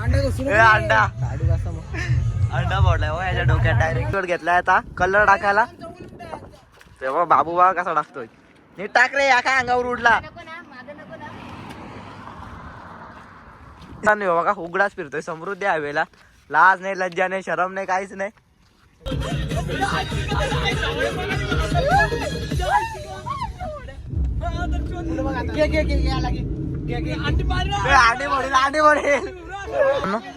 अंडा अंडा फोडलाय हो याच्या डोक्यात डायरेक्ट घेतलाय आता कलर टाकायला. तेव्हा बाबू बा कसा टाकतोय. नीट टाक रे, या काय अंगावर उडला बघा. उघडाच फिरतोय समृद्धी हवेला. लाज नाही, लज्जा नाही, शरम नाही, काहीच नाही.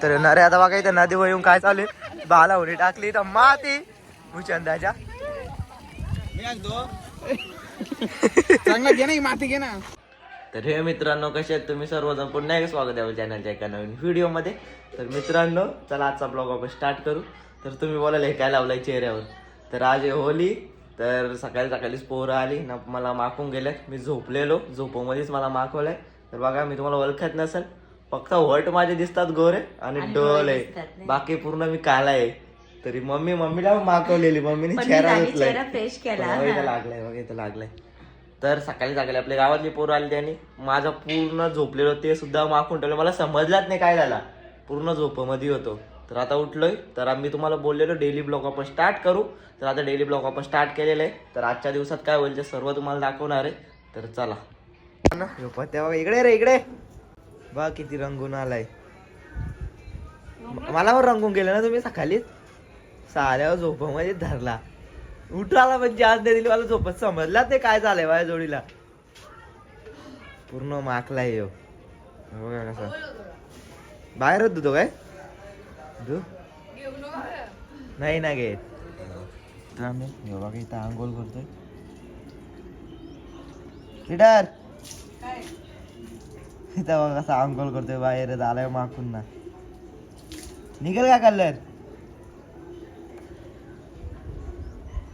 तर नरे आता बघा इथं नदी येऊन काय चालू आहे. बाला उडी टाकली तर माती भूचंदाच्या. चांगला घे ना माती घे ना. तर हे मित्रांनो कसे आहेत तुम्ही सर्वजण. पुन्हा एक स्वागत आहे चॅनलच्या एका नवीन व्हिडिओ मध्ये. तर मित्रांनो चला आजचा ब्लॉग आपण स्टार्ट करू. तर तुम्ही बोलायला हे काय लावलंय चेहऱ्यावर. तर आज आहे होली. तर सकाळीच पोरं आली ना मला माखून गेले. मी झोपलेलो, झोपमध्येच मला माखवलंय. तर बघा मी तुम्हाला ओळखत नसेल, फक्त वट माझे दिसतात गोरे आणि डोल आहे, बाकी पूर्ण मी काला आहे. तरी मम्मीला माखवलेली. मम्मीने चेहरा लागलाय बघा, इथं लागलाय. तर सकाळी आपल्या गावातली पोरं आली, त्यांनी माझा पूर्ण झोपलेलो ते सुद्धा माखून ठेवलं. मला समजलाच नाही काय झाला, पूर्ण झोपमध्ये होतो. तर आता उठलोय. तर आम्ही तुम्हाला बोललेलो डेली ब्लॉग आपण स्टार्ट करू. तर आता डेली ब्लॉग आपण स्टार्ट केलेलं आहे. तर आजच्या दिवसात काय होईल ते सर्व तुम्हाला दाखवणार आहे. तर चला तेव्हा इकडे रे, इकडे बघ किती रंगून आलाय. मला पण रंगून गेलं ना तुम्ही सकाळीच. साऱ्यावर झोपमध्ये धरला, उठाला म्हणजे आज नाही दिली. मला झोपत समजलाच नाही काय झालंय माझ्या जोडीला. पूर्ण माखलाय हो बघा कसा. बाहेरच धुतो काय धु नाही ना घेत. बघा इथं आंघोळ करतोय. इथं बघा कसा आंघोळ करतोय. बाहेर झालाय माखून ना. निघेल का कलर.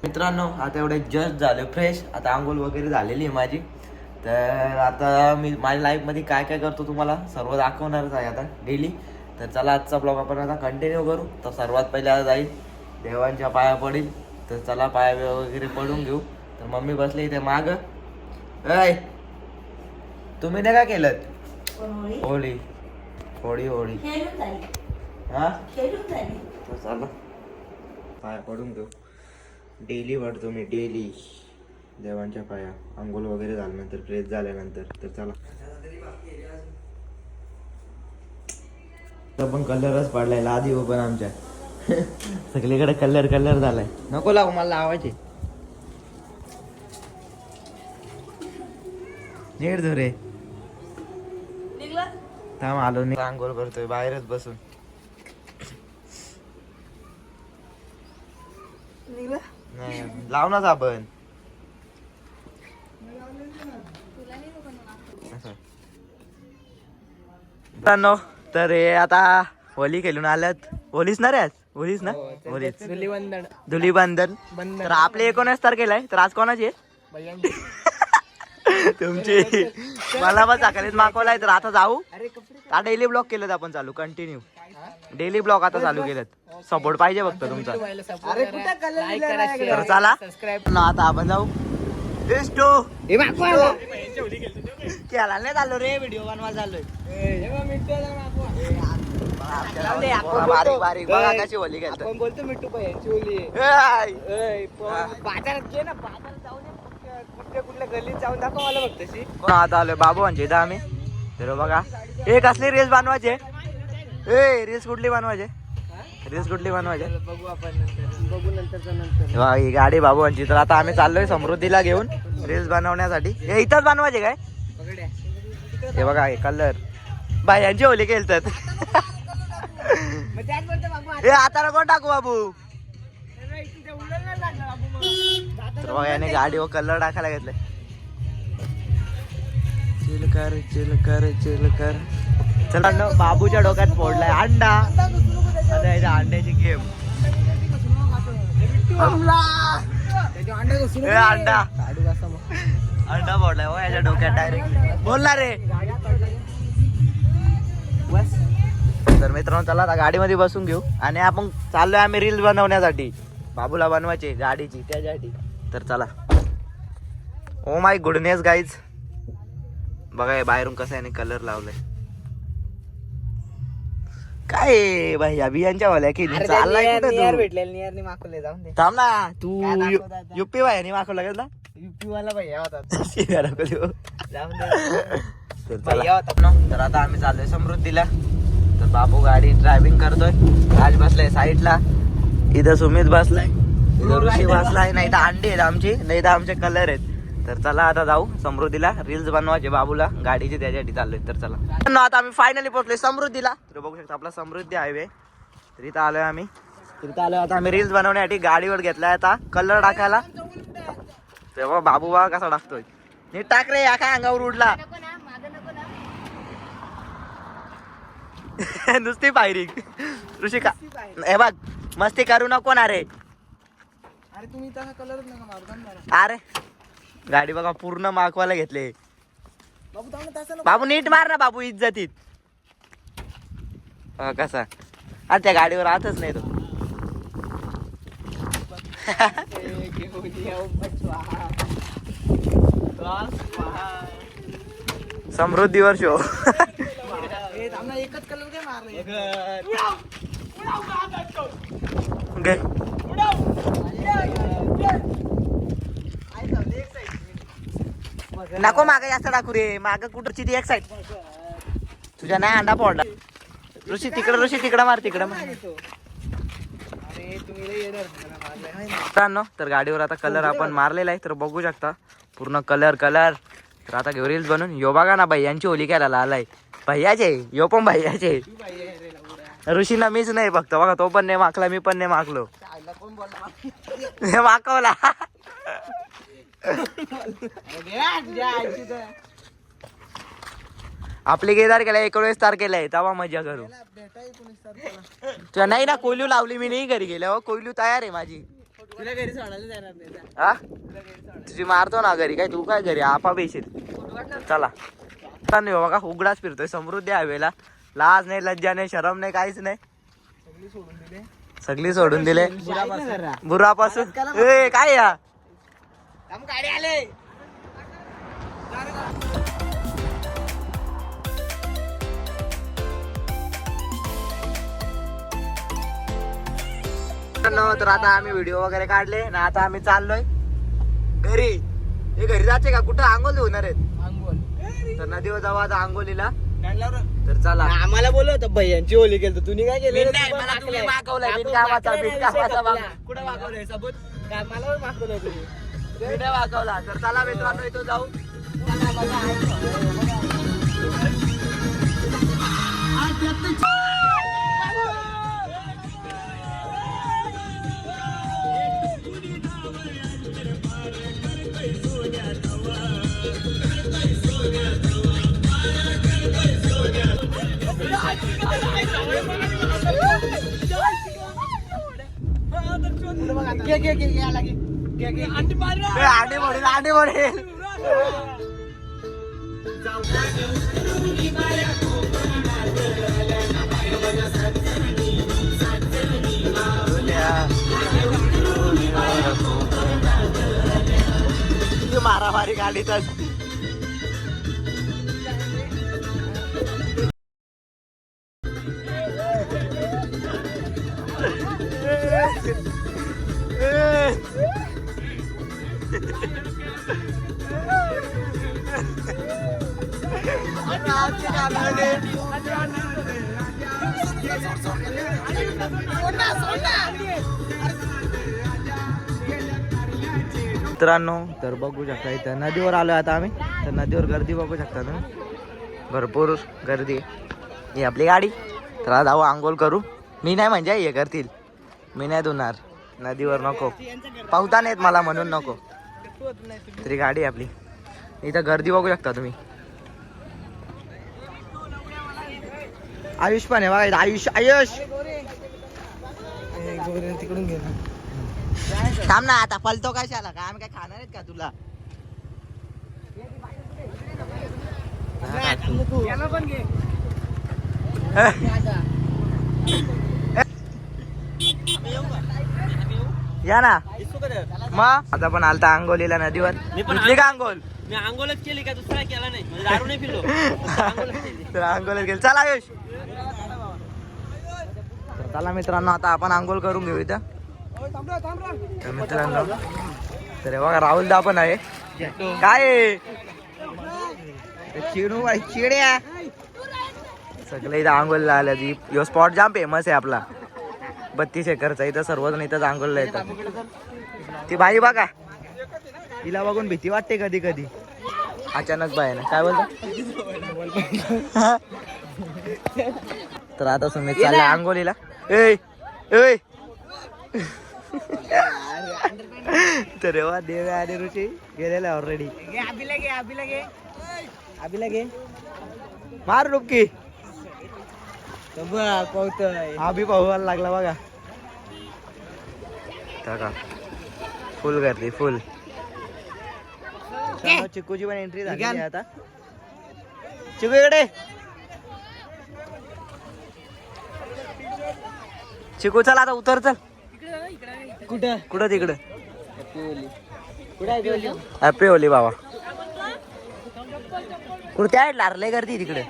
मित्रांनो आता एवढे जस्ट झाले फ्रेश. आता आंघोळ वगैरे झालेली आहे माझी. तर आता मी माझ्या लाईफमध्ये काय काय करतो तुम्हाला सर्व दाखवणारच आहे आता डेली. तर चला आजचा ब्लॉग आपण आता कंटिन्यू करू. तर सर्वात पहिले आता जाईल देवांच्या पाया पडेल. तर चला पाया वगैरे पडून घेऊ. तर मम्मी बसली इथे माग. ऐ तुम्ही नाही का केलं होळी होळी होळी हा. तर चला पाया पडून घेऊ. डेली वाटतो मी डेली देवांच्या पाया. आंघोळ वगैरे झाल्यानंतर फ्रेश झाल्यानंतर. तर चला पण कलरच पडलाय लादी पण आमच्या सगळीकडे कलर झालाय. नको लागू मला लावायचे. नीट धरे थांब आलो नाही. आंघोळ करतोय बाहेरच बसून. नाही लाव ना साबण. तर हे आता होली खेळून आल्यात. होलीच ना रे आज. होलीच ना. होलीच धुलीबंधन. तर आपले 19 तारखेला आहे. तर आज कोणाची आहे तुमची. मला पण सकाळीच मागवलाय. तर आता जाऊ. आता डेली ब्लॉग केलेत आपण चालू कंटिन्यू. डेली ब्लॉग आता चालू केलेत. सपोर्ट पाहिजे फक्त तुमचा. तर चला ना आता आपण जाऊ. केला नाही चाललो रे, व्हिडिओ बनवायला चाललोय. बारीक बारीक बघा कशी होली घेतात. आपण बोलतो मिठू यांची होली बाजारात घे ना. बाजारात जाऊन कुठल्या गल्लीत जाऊन दाखव मला फक्त. आता आलोय बाबूंची इथं आम्ही. तर बघा एक असली रील्स बनवायचे. रील्स कुठली बनवायचे. बघू आपण नंतर. ही गाडी बाबूंची. तर आता आम्ही चाललोय समृद्धीला घेऊन रील्स बनवण्यासाठी. हे इथंच बनवायचे काय. हे बघा हे कलर बाई यांची होली खेळतात. हे आता कोण टाकू बाबू. तर बघा याने गाडीवर कलर टाकायला घेतलाय. चिलकर चला बाबूच्या डोक्यात फोडलाय अंडा. आता अंड्याची गेम. अंडा फोडलाय हो याच्या डोक्यात डायरेक्ट. बोलला रे. तर मित्रांनो चला आता गाडीमध्ये बसून घेऊ आणि आपण चाललोय आम्ही रील्स बनवण्यासाठी. बाबूला बनवायची गाडीची त्याच्यासाठी. तर चला. ओ माय गुडनेस गाईज बघा बाहेरून कसं याने कलर लावलाय. काय आहे भाई अभियानच्या वाल्या की चाललाय कुठं नियर तू? भेटलेलं नियरनी मागवले जाऊन दे थांब ना तू काय दाखवत आता? युपी भाई माखवला गेला युपी वाला भैया होता जाऊन तर दे चला. भैया होता तर आता आम्ही चाललोय समृद्धीला. तर बाबू गाडी ड्रायव्हिंग करतोय, राज बसलाय साईडला, इथं सुमित बसलाय, इथं ऋषी बसलाय, नाही तर अंडी आहेत आमची, नाही तर आमचे कलर आहेत. तर चला आता जाऊ समृद्धीला, रील्स बनवायचे बाबूला गाडीचे, त्याच्यासाठी चाललोय. तर चला आता आम्ही फायनली पोहोचलोय समृद्धीला. तर बघू शकता आपला समृद्धी हायवे. तर इथं आलोय आम्ही, इथं आलोय आता आम्ही रील्स बनवण्यासाठी. गाडीवर घेतलाय आता कलर टाकायला. तेव्हा बाबू बा कसा टाकतोय, नीट टाक रे, या काय अंगावर उडला. नुसती फायरिंग ऋषिका, हे बघ मस्ती करू नको ना रे. अरे तुम्ही तसा कलरच नका मारू. अरे गाडी बघा पूर्ण मागवायला घेतले. बाबू थांब ना, तसं नको. बाबू नीट मार ना बाबू, इज्जतीत. कसा अरे त्या गाडीवर राहतच नाही तो. समृद्धीवर शो. ए, थांब ना, एकच कलर काय मारले. नको माग जास्त टाकू रे, माग कुठची ती एक साईड तुझ्या नाही अंडा पडला. ऋषी तिकडं मार, तिकडं मार. अरे तुम्ही लय येणार मला मारलंय, हाय ना. मित्रांनो तर गाडीवर आता कलर आपण मारलेला आहे. तर बघू शकता पूर्ण कलर. तर आता घेऊ रील्स बनवून. यो बघा ना भैयांची होली खेळायला आलाय. भैयाचे यो पण भैयाचे. ऋषीना मीच नाही फक्त बघा, तो पण नाही मागला, मी पण नाही मागलो. आईला कोण बोलला? हे मागवला. तुझ्या आईची तर. आपली केदार केलाय 19 तारखेला आहे, तेव्हा मजा करू. भेटा 19 तारखेला. तुझ्या नाही ना कोयलू लावली, मी नाही घरी गेलो. कोयलू तयार आहे माझी. तुला घरी सोडायला जाणार नाही जा. हा तुला घरी सोडायला. तुझी मारतो ना घरी, काय तू काय घरी आपा बेशील. चला नाही बघा, उघडाच फिरतोय समृद्धी हायवेला. लाज नाही, लज्जा नाही, शरम नाही, काहीच नाही. सगळी सोडून दिले. सगळी सोडून दिले बुरापासून. बुरापासून. ए काय या थांब, गाडी आले. तर आता आम्ही व्हिडिओ वगैरे काढले ना, आता आम्ही चाललोय घरी. हे घरी जायचे का कुठं, आंघोळ होणार आहेत. अंगोल. तर नदीवर जाऊ आता आंघोलीला. काढल्यावर तर चला. आम्हाला बोलव होतं भैयांची होली केलं, तुम्ही काय केलं? तुम्ही मागवलंय बिनकामाचा कुठं मागवलंय सबूत? काय मला पण मागवलं तुम्ही. व्हिडिओ मागवला. तर चला मित्रांनो इथं जाऊ. अंडी मोडील. मारामारी गाडीतच. मित्रांनो तर बघू शकता इथं नदीवर आलोय आता आम्ही. तर नदीवर गर्दी बघू शकता तुम्ही, भरपूर गर्दी. ही आपली गाडी. तर आज जाऊ आंघोळ करू. मी नाही म्हणजे हे करतील, मी नाही धुणार नदीवर, नको पावता नाहीत मला म्हणून नको. तरी गाडी आपली. इथं गर्दी बघू शकता तुम्ही. आयुष पण आहे बघा, आयुष तिकडून घे. थांब ना, आता पलतो कशाला, काय आम्ही काय खाणार आहेत का तुला. याला पण घे. या ना मग. आता पण आलता आंघोलीला नदीवर. घेतली का आंघोल? मी आंघोळच केली का, दुसरा केला नाही, दारू नाही पिलो. तर आंघोलीत गेली. चला आयुष. चला मित्रांनो आता आपण आंघोळ करून घेऊ इथं. तर मित्रांनो तर हे बघा राहुल दा पण आहे. काय आहे? चिडू बाई चिड्या सगळे इथं आंघोळला आल्या. यो स्पॉट जाम फेमस आहे आपला 32 एकरचा. इथं सर्वजण इथंच आंघोळला येतात. ती बाई बघा तिला बघून भीती वाटते कधी कधी अचानक बाय ना. काय बोलतो तर आता सुमित चालले आंघोळीला. ए ए तर रेवा देव आणि ऋषी गेलेला ऑलरेडी. अभिला घे मार डुबकी. अभि पाहूला लागला बघा. फुल गर्दी फुल. चिकूची पण एंट्री झाली आता. चिकू इकडे. चिकू चल आता उतर चल. कुठं कुठं तिकडं हॅपी होली बाबा. कुठे आहे लारले गर्दी तिकडे.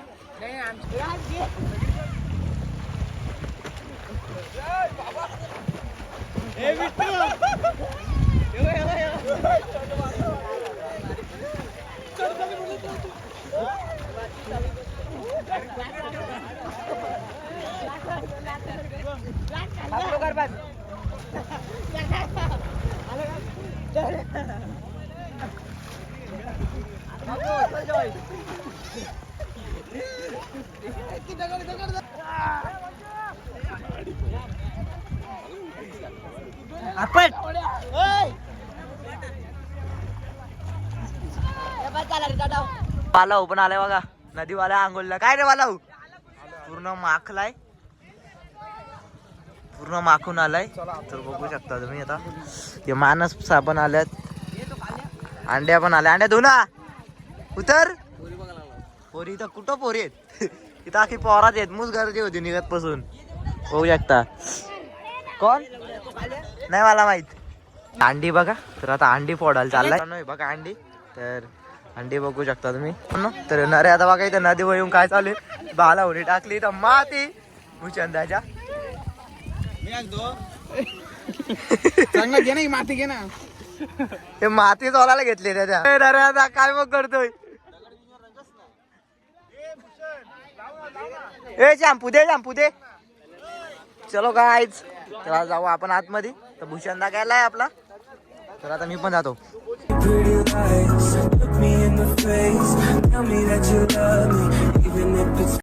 पालाऊ पण आलाय बघा. नदीवाला आंघोळला. काय रे वालाऊ पूर्ण माखलाय. पूर्ण माखून आलाय. तर बघू शकता तुम्ही आता. ते मानस पण आल्यात. अंड्या पण आल्या. अंड्या धुना उतर. पोरी तर कुठं पोरी आहेत इथं आखी पोरात आहेत. मुस गर्दी होती निघत पासून बघू शकता. कोण नाही मला माहित. अंडी बघा. तर आता अंडी फोडायला चाललाय बघा अंडी. तर अंडी बघू शकता तुम्ही. तर नरे आता बघा इथं नदी येऊन काय चालू आहे. बाला उडी टाकली तर माती भूचंदाच्या. माती घे ना. ते माती चोलायला घेतली त्याच्या. नरे आता काय मग करतोय. ए शॅम्पू दे. चलो गाईज चला जाऊ आपण आतमध्ये. तर भूषणदा गेलाय आपला. तर आता मी पण जातो. Pretty lights, look me in the face, tell me that you love me, even if it's